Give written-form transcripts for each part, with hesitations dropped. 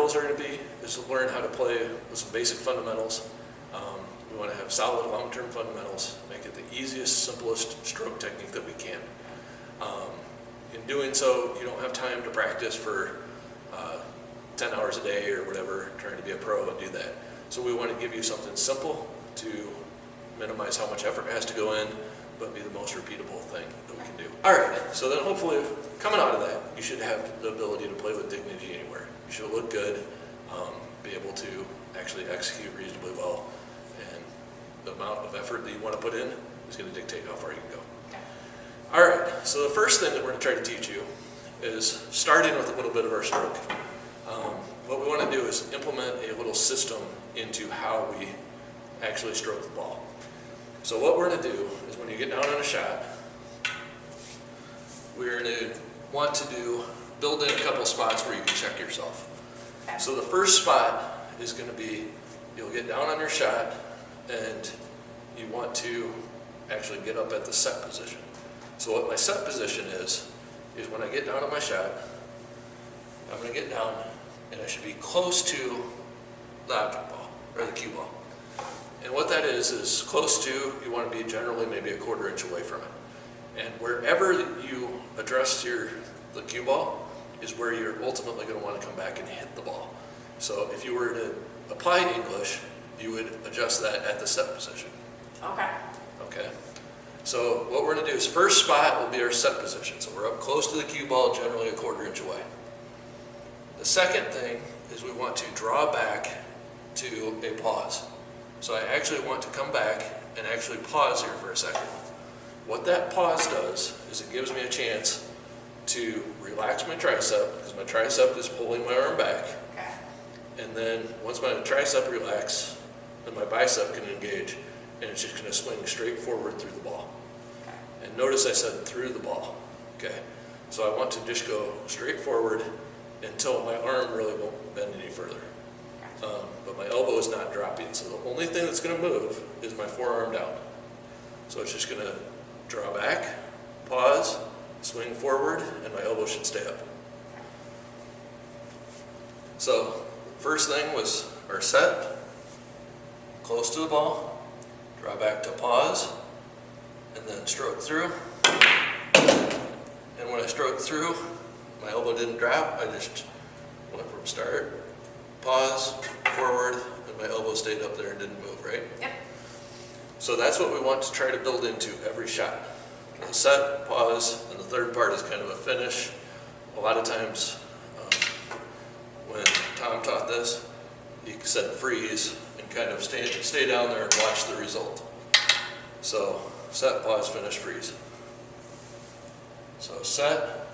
goals are going to be is to learn how to play with some basic fundamentals. We want to have solid long-term fundamentals, make it the easiest, simplest stroke technique that we can. In doing so, you don't have time to practice for 10 hours a day or whatever, trying to be a pro and do that. So we want to give you something simple to minimize how much effort has to go in, but be the most repeatable thing that we can do. All right, so then hopefully coming out of that, you should have the ability to play with dignity anywhere. You should look good, be able to actually execute reasonably well, and the amount of effort that you want to put in is going to dictate how far you can go. All right, so the first thing that we're going to try to teach you is starting with a little bit of our stroke. What we want to do is implement a little system into how we actually stroke the ball. So what we're going to do is when you get down on a shot, we're going to want to build in a couple spots where you can check yourself. So the first spot is going to be, you'll get down on your shot and you want to actually get up at the set position. So what my set position is when I get down on my shot, I'm going to get down and I should be close to the object ball, or the cue ball. And what that is close to, you want to be generally maybe a quarter inch away from it. And wherever you address the cue ball is where you're ultimately going to want to come back and hit the ball. So if you were to apply English, you would adjust that at the set position. Okay. Okay. So what we're going to do is first spot will be our set position. So we're up close to the cue ball, generally a quarter inch away. The second thing is we want to draw back to a pause. So I actually want to come back and actually pause here for a second. What that pause does is it gives me a chance to relax my tricep, because my tricep is pulling my arm back. Okay. And then once my tricep relaxes, then my bicep can engage, and it's just going to swing straight forward through the ball. Okay. And notice I said through the ball. Okay. So I want to just go straight forward until my arm really won't bend any further. But my elbow is not dropping, so the only thing that's going to move is my forearm down. So it's just going to draw back, pause, swing forward, and my elbow should stay up. So first thing was our set, close to the ball, draw back to pause, and then stroke through. And when I stroke through, my elbow didn't drop, I just went from start, pause, forward, and my elbow stayed up there and didn't move, right? Yep. So that's what we want to try to build into every shot. The set, pause, and the third part is kind of a finish. A lot of times when Tom taught this, he said freeze and kind of stay down there and watch the result. So set, pause, finish, freeze. So set,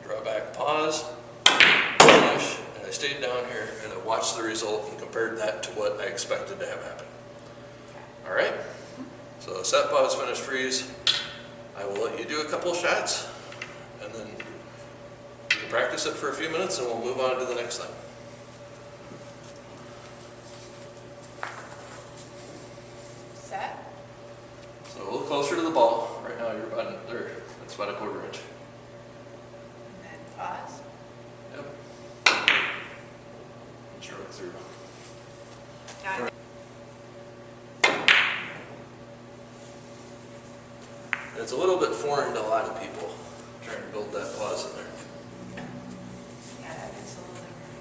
draw back, pause, finish, and I stayed down here and I watched the result and compared that to what I expected to have happen. All right? So set, pause, finish, freeze. I will let you do a couple shots and then you can practice it for a few minutes and we'll move on to the next thing. Set. So a little closer to the ball. Right now you're about there. That's about a quarter inch. And then pause. Yep. Stroke through. Got it. It's a little bit foreign to a lot of people trying to build that pause in there. Yeah, that is a little different.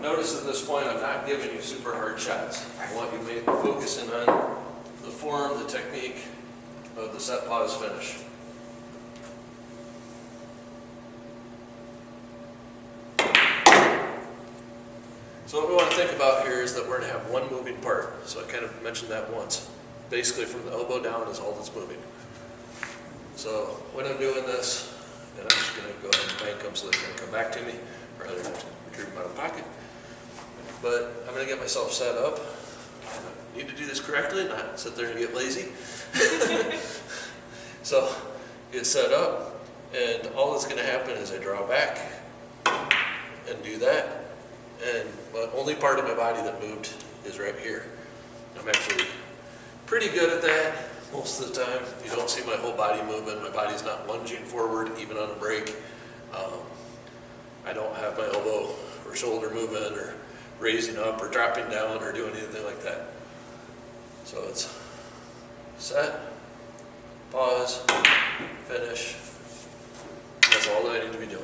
Notice at this point I'm not giving you super hard shots. I want you focusing on the form, the technique of the set, pause, finish. So what we want to think about here is that we're going to have one moving part. So I kind of mentioned that once. Basically from the elbow down is all that's moving. So when I'm doing this, and I'm just gonna go ahead and bank them so they're gonna come back to me, rather than have to retrieve them out of the pocket. But I'm gonna get myself set up. I need to do this correctly, not sit there and get lazy. So, get set up, and all that's gonna happen is I draw back and do that, and the only part of my body that moved is right here. I'm actually pretty good at that most of the time. You don't see my whole body moving. My body's not lunging forward, even on a break. I don't have my elbow or shoulder moving or raising up or dropping down or doing anything like that. So it's set, pause, finish. That's all that I need to be doing.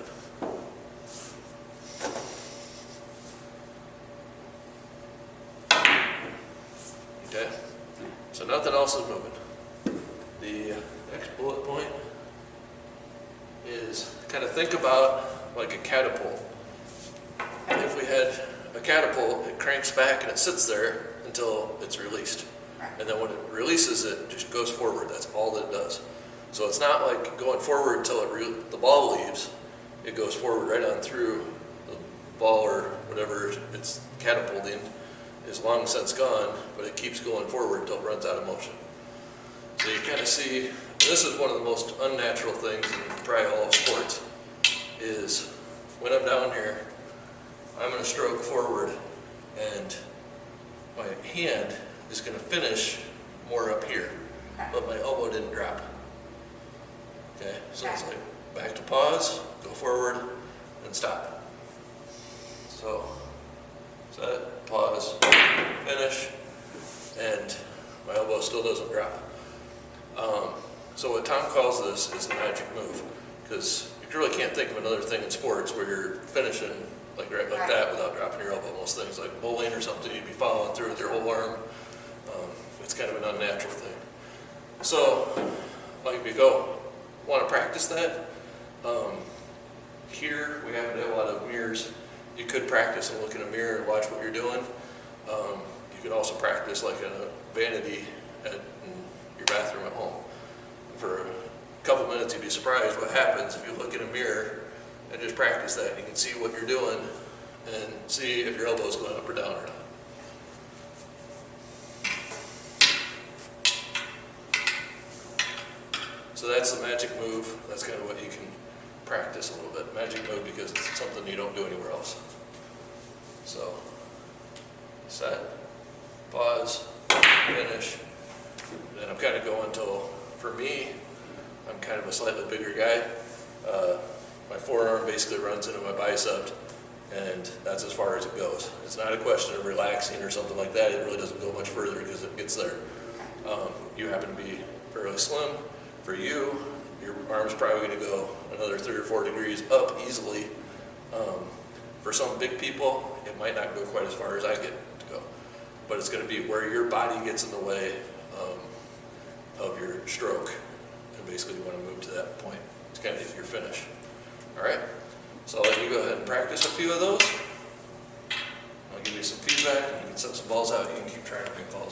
Okay, so nothing else is moving. The next bullet point is kind of think about like a catapult. If we had a catapult, it cranks back and it sits there until it's released. And then when it releases, it just goes forward. That's all that it does. So it's not like going forward until the ball leaves. It goes forward right on through the ball or whatever it's catapulting is long since gone, but it keeps going forward until it runs out of motion. So you kind of see, this is one of the most unnatural things in probably all of sports, is when I'm down here, I'm going to stroke forward and my hand is going to finish more up here, but my elbow didn't drop. Okay, so it's like back to pause, go forward, and stop. So, set, pause, finish, and my elbow still doesn't drop. So what Tom calls this is the magic move, because you really can't think of another thing in sports where you're finishing like right like that without dropping your elbow. Most things like bowling or something, you'd be following through with your whole arm. It's kind of an unnatural thing. So, like if you want to practice that, here we happen to have a lot of mirrors. You could practice and look in a mirror and watch what you're doing. You could also practice like in a vanity in your bathroom at home. For a couple minutes you'd be surprised what happens if you look in a mirror and just practice that. You can see what you're doing and see if your elbow's going up or down or not. So that's the magic move. That's kind of what you can practice a little bit. Magic move because it's something you don't do anywhere else. So, set, pause, finish. And I'm kind of going till, for me, I'm kind of a slightly bigger guy. My forearm basically runs into my bicep, and that's as far as it goes. It's not a question of relaxing or something like that. It really doesn't go much further because it gets there. You happen to be fairly slim. For you, your arm's probably going to go another 3 or 4 degrees up easily. For some big people, it might not go quite as far as I get to go. But it's going to be where your body gets in the way of your stroke. And basically you want to move to that point. It's kind of your finish. All right? So I'll let you go ahead and practice a few of those. I'll give you some feedback. You can set some balls out. You can keep trying to make balls.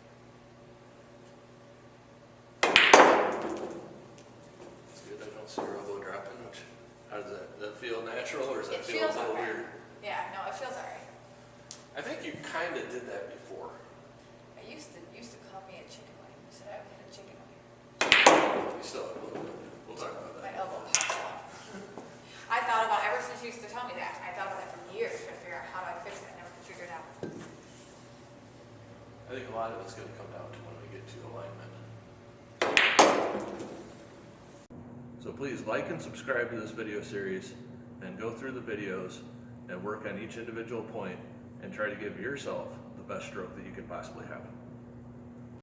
See your elbow dropping, how does that feel natural, or does that feel a little weird? Yeah, no, it feels all right. I think you kind of did that before. I used to call me a chicken wing. You said I would hit a chicken wing. You still have a little bit. We'll talk about My that. elbow popped off. I thought about, ever since you used to tell me that, I thought about that for years, trying to figure out how do I fix it. I never could figure it out. I think a lot of it's going to come down to when we get to alignment. So please like and subscribe to this video series and go through the videos and work on each individual point and try to give yourself the best stroke that you can possibly have.